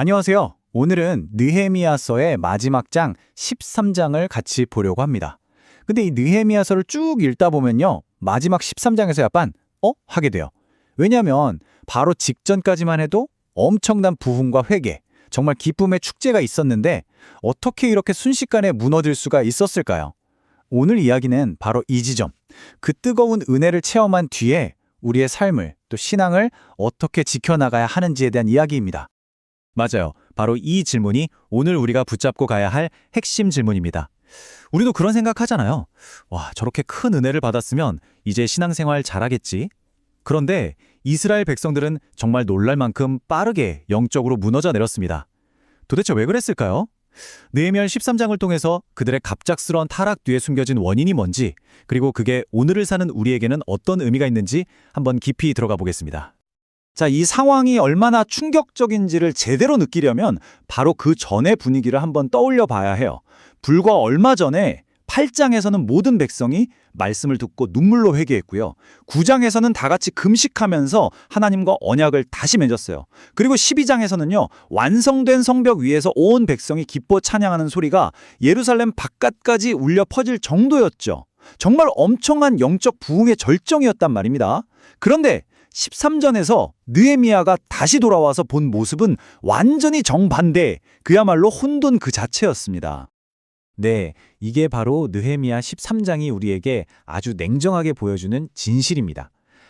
안녕하세요. 오늘은 느헤미야서의 마지막 장 13장을 같이 보려고 합니다. 근데 이 느헤미야서를 쭉 읽다 보면요. 마지막 13장에서 약간 하게 돼요. 왜냐하면 바로 직전까지만 해도 엄청난 부흥과 회개, 정말 기쁨의 축제가 있었는데 어떻게 이렇게 순식간에 무너질 수가 있었을까요? 오늘 이야기는 바로 이 지점, 그 뜨거운 은혜를 체험한 뒤에 우리의 삶을 또 신앙을 어떻게 지켜나가야 하는지에 대한 이야기입니다. 맞아요. 바로 이 질문이 오늘 우리가 붙잡고 가야 할 핵심 질문입니다. 우리도 그런 생각하잖아요. 와, 저렇게 큰 은혜를 받았으면 이제 신앙생활 잘하겠지. 그런데 이스라엘 백성들은 정말 놀랄 만큼 빠르게 영적으로 무너져 내렸습니다. 도대체 왜 그랬을까요? 느헤미야 13장을 통해서 그들의 갑작스러운 타락 뒤에 숨겨진 원인이 뭔지, 그리고 그게 오늘을 사는 우리에게는 어떤 의미가 있는지 한번 깊이 들어가 보겠습니다. 자, 이 상황이 얼마나 충격적인지를 제대로 느끼려면 바로 그 전의 분위기를 한번 떠올려 봐야 해요. 불과 얼마 전에 8장에서는 모든 백성이 말씀을 듣고 눈물로 회개했고요. 9장에서는 다 같이 금식하면서 하나님과 언약을 다시 맺었어요. 그리고 12장에서는요. 완성된 성벽 위에서 온 백성이 기뻐 찬양하는 소리가 예루살렘 바깥까지 울려 퍼질 정도였죠. 정말 엄청난 영적 부흥의 절정이었단 말입니다. 그런데 13전에서 느헤미야가 다시 돌아와서 본 모습은 완전히 정반대, 그야말로 혼돈 그 자체였습니다. 네, 이게 바로 느헤미야 13장이 우리에게 아주 냉정하게 보여주는 진실입니다.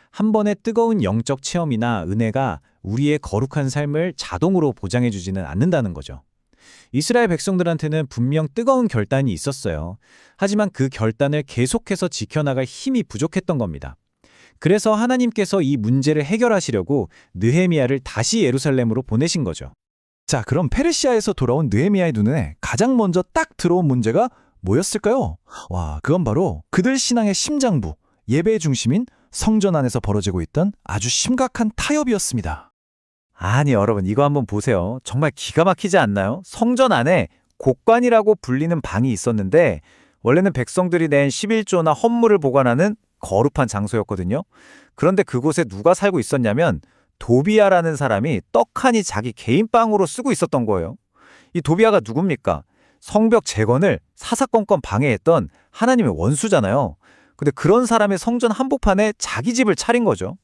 한 번의 뜨거운 영적 체험이나 은혜가 우리의 거룩한 삶을 자동으로 보장해주지는 않는다는 거죠. 이스라엘 백성들한테는 분명 뜨거운 결단이 있었어요. 하지만 그 결단을 계속해서 지켜나갈 힘이 부족했던 겁니다. 그래서 하나님께서 이 문제를 해결하시려고 느헤미야를 다시 예루살렘으로 보내신 거죠. 자, 그럼 페르시아에서 돌아온 느헤미야의 눈에 가장 먼저 딱 들어온 문제가 뭐였을까요? 와, 그건 바로 그들 신앙의 심장부, 예배의 중심인 성전 안에서 벌어지고 있던 아주 심각한 타협이었습니다. 아니, 여러분, 이거 한번 보세요. 정말 기가 막히지 않나요? 성전 안에 곡관이라고 불리는 방이 있었는데 원래는 백성들이 낸 11조나 헌물을 보관하는 거룩한 장소였거든요. 그런데 그곳에 누가 살고 있었냐면 도비아라는 사람이 떡하니 자기 개인 방으로 쓰고 있었던 거예요. 이 도비아가 누굽니까? 성벽 재건을 사사건건 방해했던 하나님의 원수잖아요. 근데 그런 사람의 성전 한복판에 자기 집을 차린 거죠.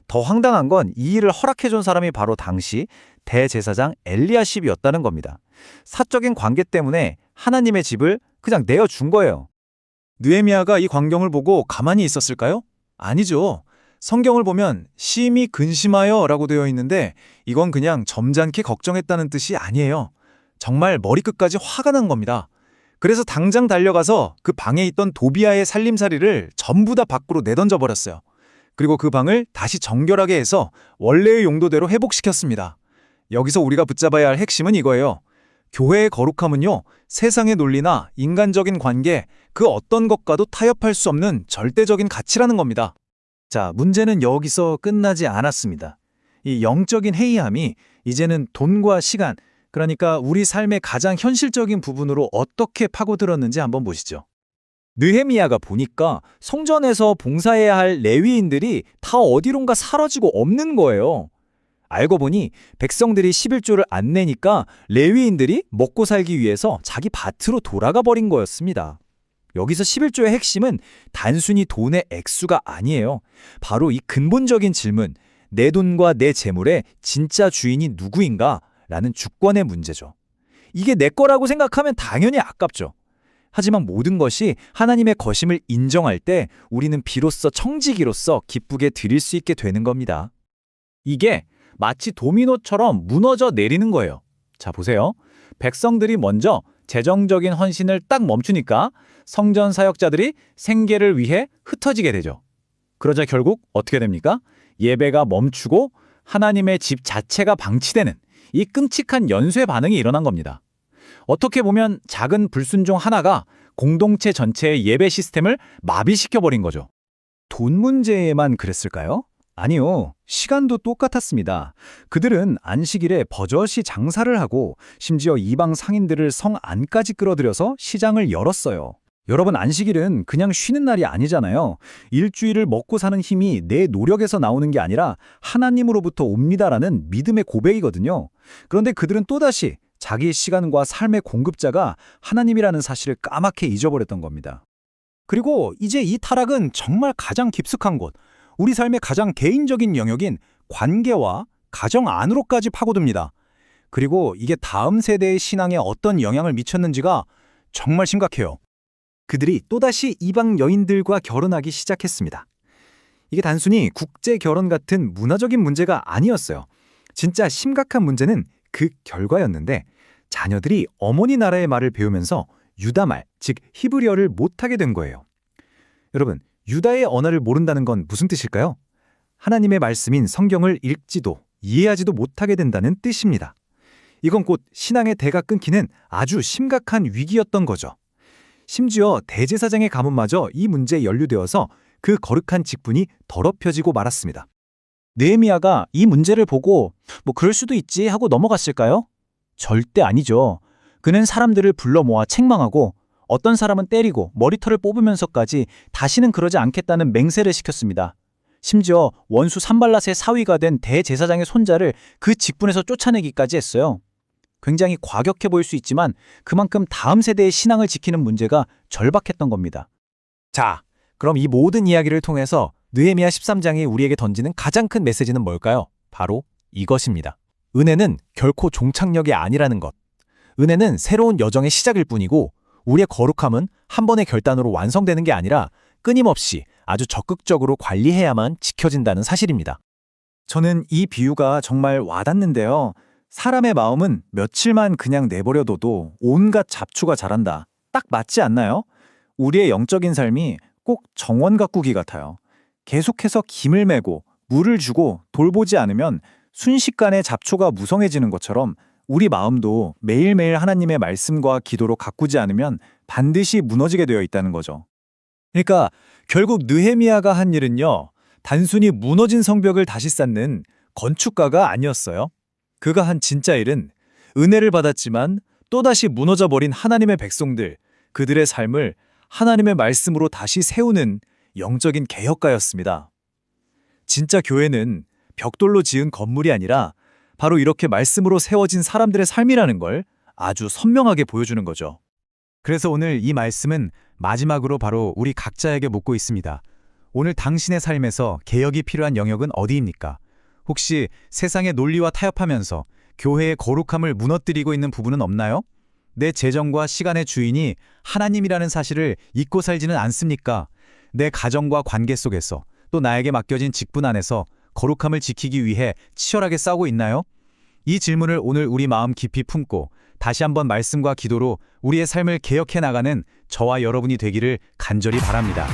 더 황당한 건 이 일을 허락해준 사람이 바로 당시 대제사장 엘리야십이었다는 겁니다. 사적인 관계 때문에 하나님의 집을 그냥 내어준 거예요. 느헤미야가 이 광경을 보고 가만히 있었을까요? 아니죠. 성경을 보면 심히 근심하여 라고 되어 있는데 이건 그냥 점잖게 걱정했다는 뜻이 아니에요. 정말 머리끝까지 화가 난 겁니다. 그래서 당장 달려가서 그 방에 있던 도비아의 살림살이를 전부 다 밖으로 내던져 버렸어요. 그리고 그 방을 다시 정결하게 해서 원래의 용도대로 회복시켰습니다. 여기서 우리가 붙잡아야 할 핵심은 이거예요. 교회의 거룩함은요, 세상의 논리나 인간적인 관계, 그 어떤 것과도 타협할 수 없는 절대적인 가치라는 겁니다. 자, 문제는 여기서 끝나지 않았습니다. 이 영적인 해이함이 이제는 돈과 시간, 그러니까 우리 삶의 가장 현실적인 부분으로 어떻게 파고들었는지 한번 보시죠. 느헤미야가 보니까 성전에서 봉사해야 할 레위인들이 다 어디론가 사라지고 없는 거예요. 알고 보니 백성들이 11조를 안 내니까 레위인들이 먹고 살기 위해서 자기 밭으로 돌아가 버린 거였습니다. 여기서 11조의 핵심은 단순히 돈의 액수가 아니에요. 바로 이 근본적인 질문, 내 돈과 내 재물의 진짜 주인이 누구인가? 라는 주권의 문제죠. 이게 내 거라고 생각하면 당연히 아깝죠. 하지만 모든 것이 하나님의 것임을 인정할 때 우리는 비로소 청지기로서 기쁘게 드릴 수 있게 되는 겁니다. 이게 마치 도미노처럼 무너져 내리는 거예요. 자, 보세요. 백성들이 먼저 재정적인 헌신을 딱 멈추니까 성전 사역자들이 생계를 위해 흩어지게 되죠. 그러자 결국 어떻게 됩니까? 예배가 멈추고 하나님의 집 자체가 방치되는 이 끔찍한 연쇄 반응이 일어난 겁니다. 어떻게 보면 작은 불순종 하나가 공동체 전체의 예배 시스템을 마비시켜버린 거죠. 돈 문제에만 그랬을까요? 아니요. 시간도 똑같았습니다. 그들은 안식일에 버젓이 장사를 하고 심지어 이방 상인들을 성 안까지 끌어들여서 시장을 열었어요. 여러분, 안식일은 그냥 쉬는 날이 아니잖아요. 일주일을 먹고 사는 힘이 내 노력에서 나오는 게 아니라 하나님으로부터 옵니다라는 믿음의 고백이거든요. 그런데 그들은 또다시 자기 시간과 삶의 공급자가 하나님이라는 사실을 까맣게 잊어버렸던 겁니다. 그리고 이제 이 타락은 정말 가장 깊숙한 곳, 우리 삶의 가장 개인적인 영역인 관계와 가정 안으로까지 파고듭니다. 그리고 이게 다음 세대의 신앙에 어떤 영향을 미쳤는지가 정말 심각해요. 그들이 또다시 이방 여인들과 결혼하기 시작했습니다. 이게 단순히 국제 결혼 같은 문화적인 문제가 아니었어요. 진짜 심각한 문제는 그 결과였는데 자녀들이 어머니 나라의 말을 배우면서 유다말, 즉 히브리어를 못하게 된 거예요. 여러분, 유다의 언어를 모른다는 건 무슨 뜻일까요? 하나님의 말씀인 성경을 읽지도 이해하지도 못하게 된다는 뜻입니다. 이건 곧 신앙의 대가 끊기는 아주 심각한 위기였던 거죠. 심지어 대제사장의 가문마저 이 문제에 연루되어서 그 거룩한 직분이 더럽혀지고 말았습니다. 느헤미야가 이 문제를 보고 그럴 수도 있지 하고 넘어갔을까요? 절대 아니죠. 그는 사람들을 불러 모아 책망하고 어떤 사람은 때리고 머리털을 뽑으면서까지 다시는 그러지 않겠다는 맹세를 시켰습니다. 심지어 원수 산발랏의 사위가 된 대제사장의 손자를 그 직분에서 쫓아내기까지 했어요. 굉장히 과격해 보일 수 있지만 그만큼 다음 세대의 신앙을 지키는 문제가 절박했던 겁니다. 자, 그럼 이 모든 이야기를 통해서 느헤미야 13장이 우리에게 던지는 가장 큰 메시지는 뭘까요? 바로 이것입니다. 은혜는 결코 종착역이 아니라는 것. 은혜는 새로운 여정의 시작일 뿐이고 우리의 거룩함은 한 번의 결단으로 완성되는 게 아니라 끊임없이 아주 적극적으로 관리해야만 지켜진다는 사실입니다. 저는 이 비유가 정말 와닿는데요. 사람의 마음은 며칠만 그냥 내버려둬도 온갖 잡초가 자란다. 딱 맞지 않나요? 우리의 영적인 삶이 꼭 정원 가꾸기 같아요. 계속해서 김을 매고 물을 주고 돌보지 않으면 순식간에 잡초가 무성해지는 것처럼 우리 마음도 매일매일 하나님의 말씀과 기도로 가꾸지 않으면 반드시 무너지게 되어 있다는 거죠. 그러니까 결국 느헤미야가 한 일은요, 단순히 무너진 성벽을 다시 쌓는 건축가가 아니었어요. 그가 한 진짜 일은 은혜를 받았지만 또다시 무너져버린 하나님의 백성들, 그들의 삶을 하나님의 말씀으로 다시 세우는 영적인 개혁가였습니다. 진짜 교회는 벽돌로 지은 건물이 아니라 바로 이렇게 말씀으로 세워진 사람들의 삶이라는 걸 아주 선명하게 보여주는 거죠. 그래서 오늘 이 말씀은 마지막으로 바로 우리 각자에게 묻고 있습니다. 오늘 당신의 삶에서 개혁이 필요한 영역은 어디입니까? 혹시 세상의 논리와 타협하면서 교회의 거룩함을 무너뜨리고 있는 부분은 없나요? 내 재정과 시간의 주인이 하나님이라는 사실을 잊고 살지는 않습니까? 내 가정과 관계 속에서 또 나에게 맡겨진 직분 안에서 거룩함을 지키기 위해 치열하게 싸우고 있나요? 이 질문을 오늘 우리 마음 깊이 품고 다시 한번 말씀과 기도로 우리의 삶을 개혁해 나가는 저와 여러분이 되기를 간절히 바랍니다.